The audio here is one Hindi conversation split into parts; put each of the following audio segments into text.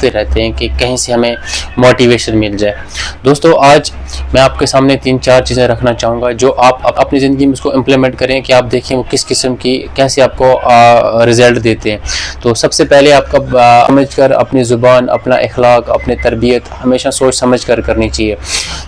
रहते हैं कि कहीं से हमें मोटिवेशन मिल जाए। दोस्तों, आज मैं आपके सामने 3-4 चीज़ें रखना चाहूँगा जो आप अपनी ज़िंदगी में उसको इम्प्लीमेंट करें कि आप देखें वो किस किस्म की कैसे आपको रिज़ल्ट देते हैं। तो सबसे पहले आपका समझ कर अपनी ज़ुबान, अपना अखलाक, अपनी तरबियत हमेशा सोच समझ कर करनी चाहिए।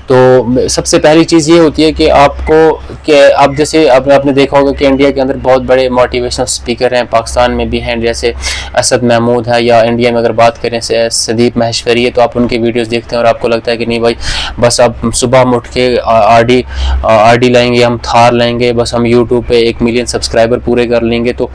तो सबसे पहली चीज़ ये होती है कि आप जैसे आपने देखा होगा कि इंडिया के अंदर बहुत बड़े मोटिवेशनल स्पीकर हैं, पाकिस्तान में भी हैं, जैसे असद महमूद है, या इंडिया में अगर बात करें संदीप माहेश्वरी है, तो आप उनके वीडियोस देखते हैं और आपको लगता है कि नहीं भाई, बस अब सुबह उठ के आरडी लाएंगे, हम थार लाएंगे, बस हम यूट्यूब पे 1 मिलियन सब्सक्राइबर पूरे कर लेंगे। तो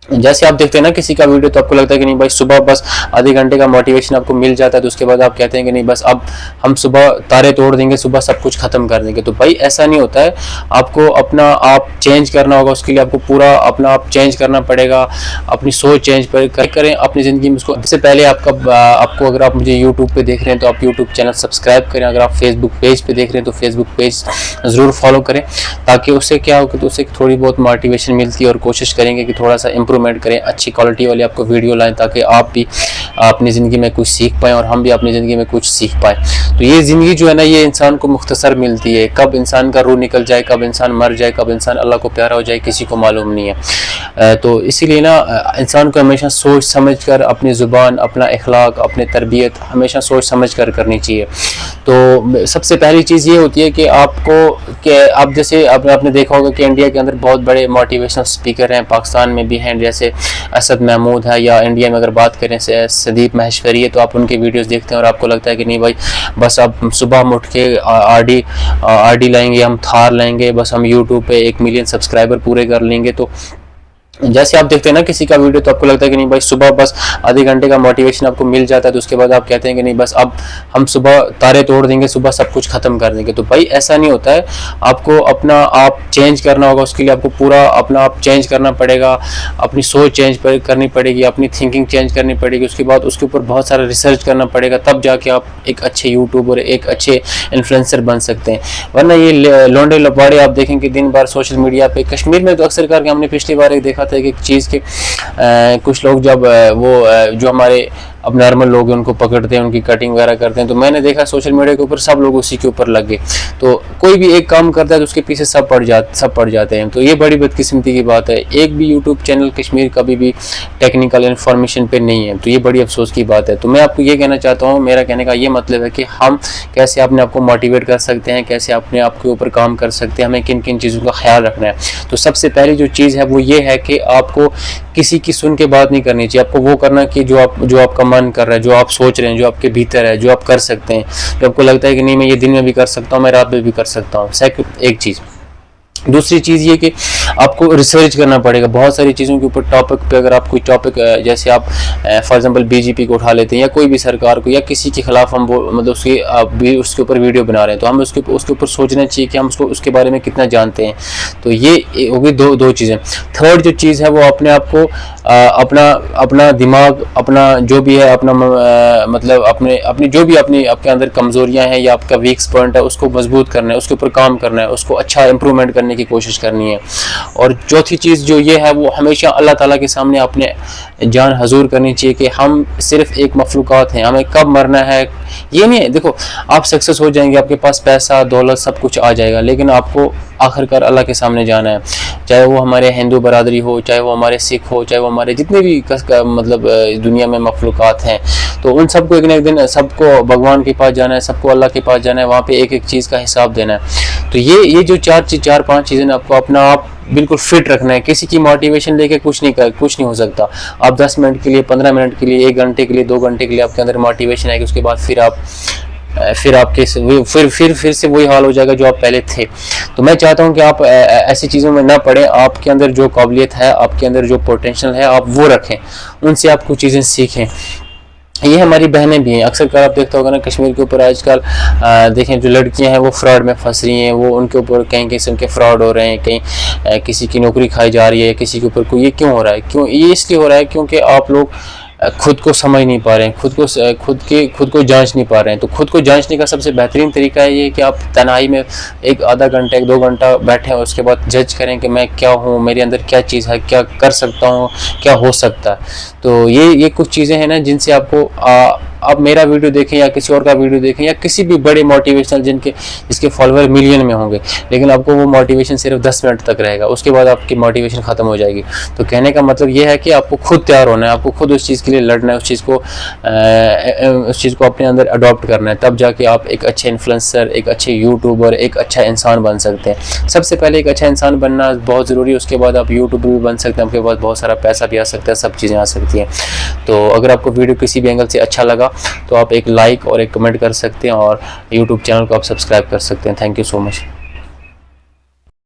जैसे आप देखते हैं ना किसी का वीडियो, तो आपको लगता है कि नहीं भाई, सुबह बस आधे घंटे का मोटिवेशन आपको मिल जाता है, तो उसके बाद आप कहते हैं कि नहीं बस अब हम सुबह तारे तोड़ देंगे, सुबह सब कुछ खत्म कर देंगे। तो भाई ऐसा नहीं होता है। आपको अपना आप चेंज करना होगा, उसके लिए आपको पूरा अपना आप चेंज करना पड़ेगा, अपनी सोच चेंज करें अपनी ज़िंदगी में उसको। सबसे पहले आपको अगर आप मुझे यूट्यूब पर देख रहे हैं तो आप यूट्यूब चैनल सब्सक्राइब करें। अगर आप फेसबुक पेज पर देख रहे हैं तो फेसबुक पेज ज़रूर फॉलो करें, ताकि उससे क्या होगा, तो उससे थोड़ी बहुत मोटिवेशन मिलती है और कोशिश करेंगे कि थोड़ा सा इंप्रूवमेंट करें, अच्छी क्वालिटी वाली आपको वीडियो लाएं, ताकि आप भी अपनी ज़िंदगी में कुछ सीख पाएँ और हम भी अपनी ज़िंदगी में कुछ सीख पाएँ। तो ये ज़िंदगी जो है ना, ये इंसान को मुख्तसर मिलती है। कब इंसान का रूह निकल जाए, कब इंसान मर जाए, कब इंसान अल्लाह को प्यारा हो जाए, किसी को मालूम नहीं है। तो इसीलिए ना इंसान को हमेशा सोच समझ कर अपनी ज़ुबान, अपना अखलाक, अपनी तरबियत हमेशा सोच समझ कर करनी चाहिए। तो सबसे पहली चीज़ ये होती है कि आप जैसे आपने देखा होगा कि इंडिया के अंदर बहुत बड़े मोटिवेशनल स्पीकर हैं, पाकिस्तान में भी हैं, जैसे असद महमूद है, या इंडिया में अगर बात करें संदीप माहेश्वरी है, तो आप उनके वीडियोस देखते हैं और आपको लगता है कि नहीं भाई, बस अब सुबह उठ के आरडी लाएंगे, हम थार लाएंगे, बस हम यूट्यूब पे 1 मिलियन सब्सक्राइबर पूरे कर लेंगे। तो जैसे आप देखते हैं ना किसी का वीडियो, तो आपको लगता है कि नहीं भाई, सुबह बस आधे घंटे का मोटिवेशन आपको मिल जाता है, तो उसके बाद आप कहते हैं कि नहीं बस अब हम सुबह तारे तोड़ देंगे, सुबह सब कुछ खत्म कर देंगे। तो भाई ऐसा नहीं होता है। आपको अपना आप चेंज करना होगा, उसके लिए आपको पूरा अपना आप चेंज करना पड़ेगा, अपनी सोच चेंज करनी पड़ेगी, अपनी थिंकिंग चेंज करनी पड़ेगी। उसके बाद उसके ऊपर बहुत सारा रिसर्च करना पड़ेगा, तब जाके आप एक अच्छे यूट्यूबर, एक अच्छे इन्फ्लुएंसर बन सकते हैं। वरना ये लोंडे लबाड़े आप देखें कि दिन भर सोशल मीडिया पे, कश्मीर में तो अक्सर करके हमने पिछली बार एक देखा था कि एक चीज़ के कुछ लोग जब जो हमारे अब नॉर्मल लोग हैं उनको पकड़ते हैं, उनकी कटिंग वगैरह करते हैं, तो मैंने देखा सोशल मीडिया के ऊपर सब लोग उसी के ऊपर लग गए। तो कोई भी एक काम करता है तो उसके पीछे सब पड़ जाते हैं। तो ये बड़ी बदकिस्मती की बात है। एक भी यूट्यूब चैनल कश्मीर कभी भी टेक्निकल इन्फॉर्मेशन पे नहीं है, तो ये बड़ी अफसोस की बात है। तो मैं आपको ये कहना चाहता हूँ, मेरा कहने का ये मतलब है कि हम कैसे अपने आप को मोटिवेट कर सकते हैं, कैसे अपने आप के ऊपर काम कर सकते हैं, हमें किन किन चीज़ों का ख्याल रखना है। तो सबसे पहली जो चीज़ है वो ये है कि आपको किसी की सुन के बात नहीं करनी चाहिए। आपको वो करना कि जो आपका मन कर रहा है, जो आप सोच रहे हैं, जो आपके भीतर है, जो आप कर सकते हैं, जो आपको लगता है कि नहीं मैं ये दिन में भी कर सकता हूँ, मैं रात में भी कर सकता हूँ। एक चीज़। दूसरी चीज़ ये कि आपको रिसर्च करना पड़ेगा बहुत सारी चीज़ों के ऊपर, टॉपिक पे। अगर आप कोई टॉपिक जैसे आप फॉर एग्जांपल बीजेपी को उठा लेते हैं, या कोई भी सरकार को, या किसी के खिलाफ हम मतलब उसके ऊपर वीडियो बना रहे हैं, तो हम उसके ऊपर सोचना चाहिए कि हम उसके बारे में कितना जानते हैं। तो ये होगी दो चीज़ें। थर्ड जो चीज़ है वो अपने आप को अपना दिमाग, अपना जो भी है, अपना मतलब अपनी जो भी आपके अंदर कमज़ोरियाँ हैं या आपका वीक पॉइंट है, उसको मजबूत करना है, उसके ऊपर काम करना है, उसको अच्छा इंप्रूवमेंट करने की कोशिश करनी है। और चौथी चीज़ जो ये है वो हमेशा अल्लाह ताला के सामने अपने जान हजूर करनी चाहिए कि हम सिर्फ एक मखलूक़ात हैं, हमें कब मरना है ये नहीं है। देखो, आप सक्सेस हो जाएंगे, आपके पास पैसा दौलत सब कुछ आ जाएगा, लेकिन आपको आखिरकार अल्लाह के सामने जाना है। चाहे वो हमारे हिंदू बरादरी हो, चाहे वो हमारे सिख हो, चाहे वो हमारे जितने भी मतलब दुनिया में मखलूक़ात हैं, तो उन सबको एक न एक दिन सबको भगवान के पास जाना है, सबको अल्लाह के पास जाना है, वहाँ पे एक एक चीज़ का हिसाब देना है। तो ये जो 4-5 चीज़ें आपको अपना आप बिल्कुल फिट रखना है। किसी की मोटिवेशन लेके कुछ नहीं हो सकता। आप 10 मिनट के लिए, 15 मिनट के लिए, 1 घंटे के लिए, 2 घंटे के लिए आपके अंदर मोटिवेशन आएगी, उसके बाद फिर से वही हाल हो जाएगा जो आप पहले थे। तो मैं चाहता हूं कि आप ऐसी चीज़ों में ना पड़े। आपके अंदर जो काबिलियत है, आपके अंदर जो पोटेंशियल है, आप वो रखें, उनसे आप कुछ चीज़ें सीखें। ये हमारी बहनें भी हैं। अक्सर कर आप देखते होगा ना कश्मीर के ऊपर आजकल देखें जो लड़कियां हैं वो फ्रॉड में फंस रही हैं, वो उनके ऊपर कहीं किस्म के फ्रॉड हो रहे हैं, कहीं किसी की नौकरी खाई जा रही है, किसी के ऊपर कोई। ये क्यों हो रहा है? क्यों ये इसलिए हो रहा है क्योंकि आप लोग खुद को समझ नहीं पा रहे हैं, खुद को जांच नहीं पा रहे हैं। तो खुद को जांचने का सबसे बेहतरीन तरीका है ये कि आप तन्हाई में एक आधा घंटा 1-2 घंटा बैठें, उसके बाद जज करें कि मैं क्या हूँ, मेरे अंदर क्या चीज़ है, क्या कर सकता हूँ, क्या हो सकता है। तो ये कुछ चीज़ें हैं ना जिनसे आपको आप मेरा वीडियो देखें या किसी और का वीडियो देखें या किसी भी बड़े मोटिवेशनल जिसके फॉलोअर मिलियन में होंगे, लेकिन आपको वो मोटिवेशन सिर्फ 10 मिनट तक रहेगा, उसके बाद आपकी मोटिवेशन ख़त्म हो जाएगी। तो कहने का मतलब ये है कि आपको खुद तैयार होना है, आपको खुद उस चीज़ के लिए लड़ना है, उस चीज़ को अपने अंदर अडॉप्ट करना है, तब जाके आप एक अच्छे इन्फ्लुएंसर, एक अच्छे यूट्यूबर, एक अच्छा इंसान बन सकते हैं। सबसे पहले एक अच्छा इंसान बनना बहुत ज़रूरी है, उसके बाद आप यूट्यूबर भी बन सकते हैं, आपके पास बहुत सारा पैसा भी आ सकता है, सब चीज़ें आ सकती हैं। तो अगर आपको वीडियो किसी भी एंगल से अच्छा लगा तो आप एक लाइक और एक कमेंट कर सकते हैं और यूट्यूब चैनल को आप सब्सक्राइब कर सकते हैं। Thank you so much.